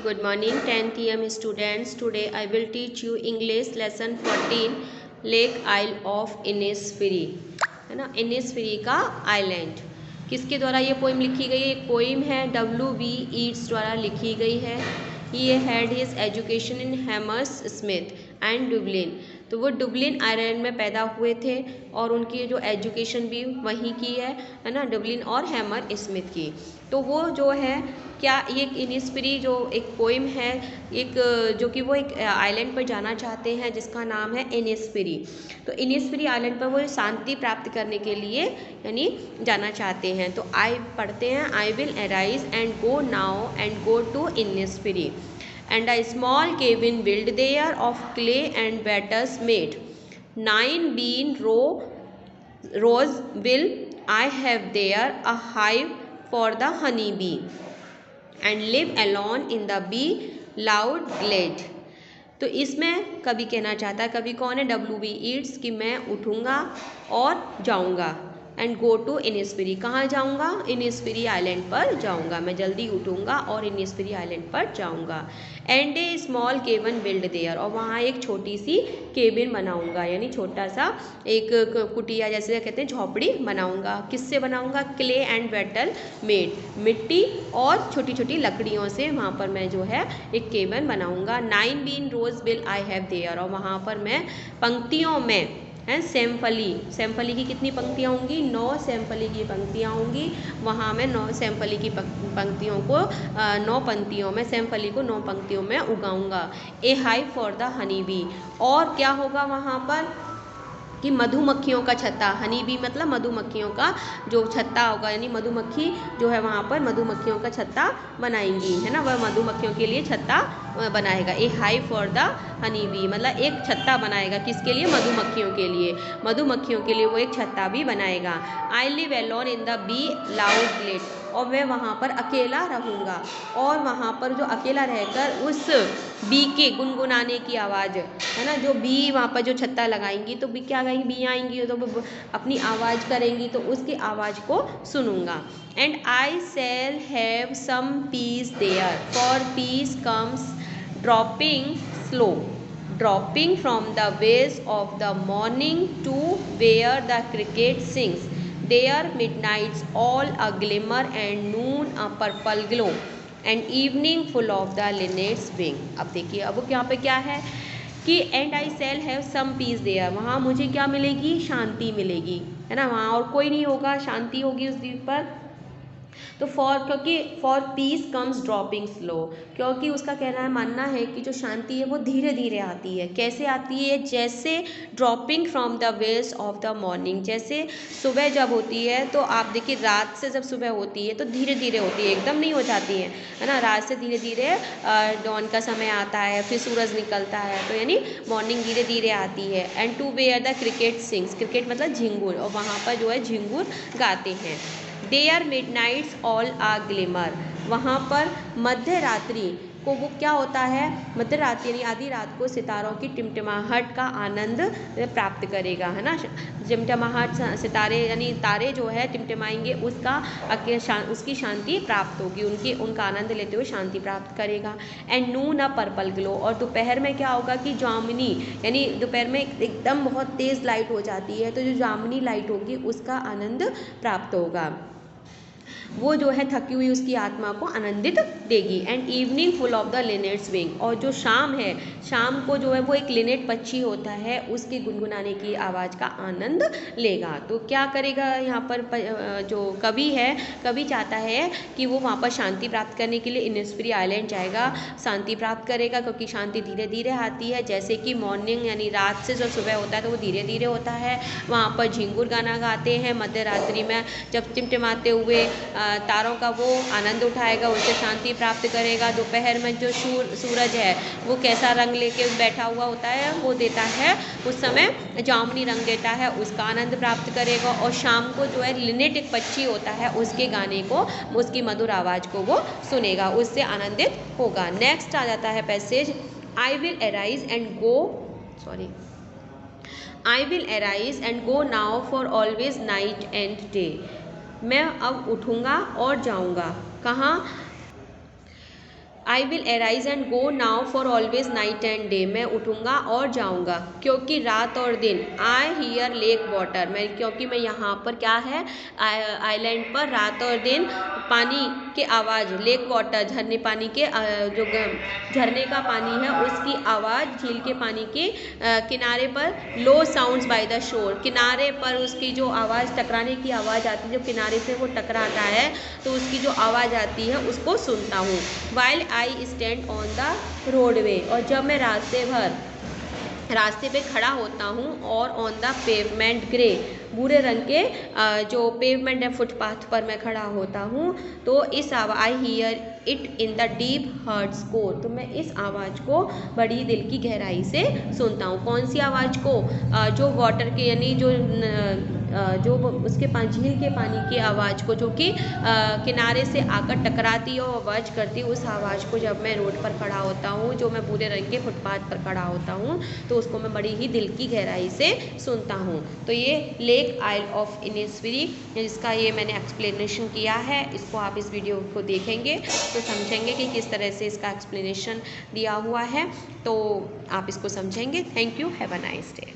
Good morning 10th EM students. Today I will teach you English lesson 14 Lake Isle of Innisfree, है ना। Innisfree का island किसके द्वारा ये पोइम लिखी गई है? एक पोइम है W.B. ईट्स द्वारा लिखी गई है। ये had his education in hammers Smith and Dublin. तो वो डुबलिन आयरलैंड में पैदा हुए थे और उनकी जो एजुकेशन भी वहीं की है ना, डुबलिन और हैमर स्मिथ की। तो वो जो है क्या, ये इनिसफ्री जो एक पोइम है, एक जो कि वो एक आइलैंड पर जाना चाहते हैं जिसका नाम है इनिसफ्री। तो इनिसफ्री आइलैंड पर वो शांति प्राप्त करने के लिए यानी जाना चाहते हैं। तो आई पढ़ते हैं, I will arise and go now and go to Innisfree and a small cabin built there of clay and batters made. 9 bean rows will I have there, a hive for the honey bee, and live alone in the bee loud glade. तो इसमें कवि कहना चाहता है, कवि कौन है? W.B. Yeats, कि मैं उठूँगा और जाऊँगा एंड गो टू इनिसफ्री। कहाँ जाऊँगा? इनिसफ्री आइलैंड पर जाऊँगा। मैं जल्दी उठूँगा और इनिसफ्री आइलैंड पर जाऊँगा। And A small cabin build their, और वहाँ एक छोटी सी केबिन बनाऊँगा, यानी छोटा सा एक कुटिया जैसे कहते हैं झोपड़ी बनाऊँगा। किससे बनाऊँगा? क्ले एंड बैटल मेड, मिट्टी और छोटी छोटी लकड़ियों से वहाँ पर मैं जो है एक केबिन बनाऊँगा। 9 bean rows will I have there, और वहाँ पर मैं पंक्तियों में हैं सैमफली की कितनी पंक्तियाँ होंगी? 9 सैमफली की पंक्तियाँ होंगी। वहाँ मैं 9 सैमफली की पंक्तियों को 9 पंक्तियों में सैमफली को 9 पंक्तियों में उगाऊंगा। A hive for the honey bee, और क्या होगा वहाँ पर कि मधुमक्खियों का छत्ता, हनी बी मतलब मधुमक्खियों का जो छत्ता होगा, यानी मधुमक्खी जो है वहाँ पर मधुमक्खियों का छत्ता बनाएंगी, है ना। वह मधुमक्खियों के लिए छत्ता बनाएगा। A hive for the honey bee मतलब एक छत्ता बनाएगा, किसके लिए? मधुमक्खियों के लिए। मधुमक्खियों के लिए वो एक छत्ता भी बनाएगा। I live alone in the bee loud glade, और मैं वहाँ पर अकेला रहूँगा, और वहाँ पर जो अकेला रहकर उस बी के गुनगुनाने की आवाज़, है ना, जो बी वहाँ पर जो छत्ता लगाएंगी तो बी क्या गाएंगी? बी आएंगी तो वो अपनी आवाज़ करेंगी, तो उसकी आवाज़ को सुनूंगा। And I shall have some peace there, for peace comes dropping slow, dropping from the waves of the morning to where the cricket sings. There midnights all a glimmer and noon a purple glow and evening full of the linnet's wing. अब देखिए, अब यहाँ पे क्या है कि and I shall have some peace there, वहाँ मुझे क्या मिलेगी? शांति मिलेगी, है ना। वहाँ और कोई नहीं होगा, शांति होगी उस द्वीप पर। तो क्योंकि for peace comes dropping slow, क्योंकि उसका कहना है, मानना है कि जो शांति है वो धीरे धीरे आती है। कैसे आती है? जैसे dropping from the waves of the morning, जैसे सुबह जब होती है तो आप देखिए, रात से जब सुबह होती है तो धीरे धीरे होती है, एकदम नहीं हो जाती है ना। रात से धीरे धीरे डॉन का समय आता है, फिर सूरज निकलता है, तो यानी मॉर्निंग धीरे धीरे आती है। And to where the cricket sings, cricket मतलब झिंगुर, और वहाँ पर जो है झिंगुर गाते हैं। There midnight's all a glimmer, वहाँ पर मध्य रात्रि को वो क्या होता है? मध्य रात्रि यानी आधी रात को सितारों की टिमटिमाहट का आनंद प्राप्त करेगा, है ना। टिमटिमाहट सितारे यानी तारे जो है टिमटिमाएंगे, उसकी शांति प्राप्त होगी, उनका आनंद लेते हुए शांति प्राप्त करेगा। And Noon a purple glow, और दोपहर में क्या होगा कि जामुनी, यानी दोपहर में एकदम बहुत तेज़ लाइट हो जाती है, तो जो जामुनी लाइट होगी उसका आनंद प्राप्त होगा, वो जो है थकी हुई उसकी आत्मा को आनंदित देगी। And evening full of the linnet's wing, और जो शाम है, शाम को जो है वो एक लिनेट पक्षी होता है, उसके गुनगुनाने की आवाज़ का आनंद लेगा। तो क्या करेगा यहाँ पर जो कवि है, कवि चाहता है कि वो वहाँ पर शांति प्राप्त करने के लिए इनिसफ्री आइलैंड जाएगा, शांति प्राप्त करेगा, क्योंकि शांति धीरे धीरे आती है। जैसे कि मॉर्निंग यानी रात से जब सुबह होता है तो वो धीरे धीरे होता है। वहाँ पर झिंगुर गाना गाते हैं, मध्य रात्रि में जब टिमटिमाते हुए तारों का वो आनंद उठाएगा, उससे शांति प्राप्त करेगा। दोपहर में जो सूरज है वो कैसा रंग लेके बैठा हुआ होता है, वो देता है उस समय जामुनी रंग देता है, उसका आनंद प्राप्त करेगा। और शाम को जो है लिनेट एक पक्षी होता है, उसके गाने को, उसकी मधुर आवाज़ को वो सुनेगा, उससे आनंदित होगा। नेक्स्ट आ जाता है passage, I will arise and go I will arise and go now for always night and day, मैं अब उठूँगा और जाऊँगा। कहाँ? I will arise and go now for always night and day, मैं उठूँगा और जाऊँगा क्योंकि रात और दिन। आई हियर लेक वाटर, मैं क्योंकि मैं यहाँ पर क्या है आइलैंड पर रात और दिन पानी के आवाज़, लेक वाटर झरने पानी के जो झरने का पानी है उसकी आवाज़, झील के पानी के किनारे पर लो साउंड्स बाय द शोर, किनारे पर उसकी जो आवाज़ टकराने की आवाज़ आती है, जो किनारे से वो टकराता है तो उसकी जो आवाज़ आती है उसको सुनता हूँ। While I stand on the roadway, और जब मैं रास्ते पे खड़ा होता हूँ और ऑन द पेवमेंट ग्रे, भूरे रंग के जो पेवमेंट है फुटपाथ पर मैं खड़ा होता हूँ तो इस आवाज़ I hear it in the deep hearts core, तो मैं इस आवाज़ को बड़ी दिल की गहराई से सुनता हूँ। कौन सी आवाज़ को? जो वाटर के यानी जो उसके झील के पानी की आवाज़ को, जो कि किनारे से आकर टकराती है और आवाज़ करती है, उस आवाज़ को जब मैं रोड पर खड़ा होता हूँ, जो मैं भूरे रंग के फुटपाथ पर खड़ा होता हूँ तो उसको मैं बड़ी ही दिल की गहराई से सुनता हूँ। तो ये लेक आइल ऑफ इनिसफरी, जिसका ये मैंने एक्सप्लेनेशन किया है, इसको आप इस वीडियो को देखेंगे तो समझेंगे कि किस तरह से इसका एक्सप्लेनेशन दिया हुआ है, तो आप इसको समझेंगे। Thank you, have a nice day.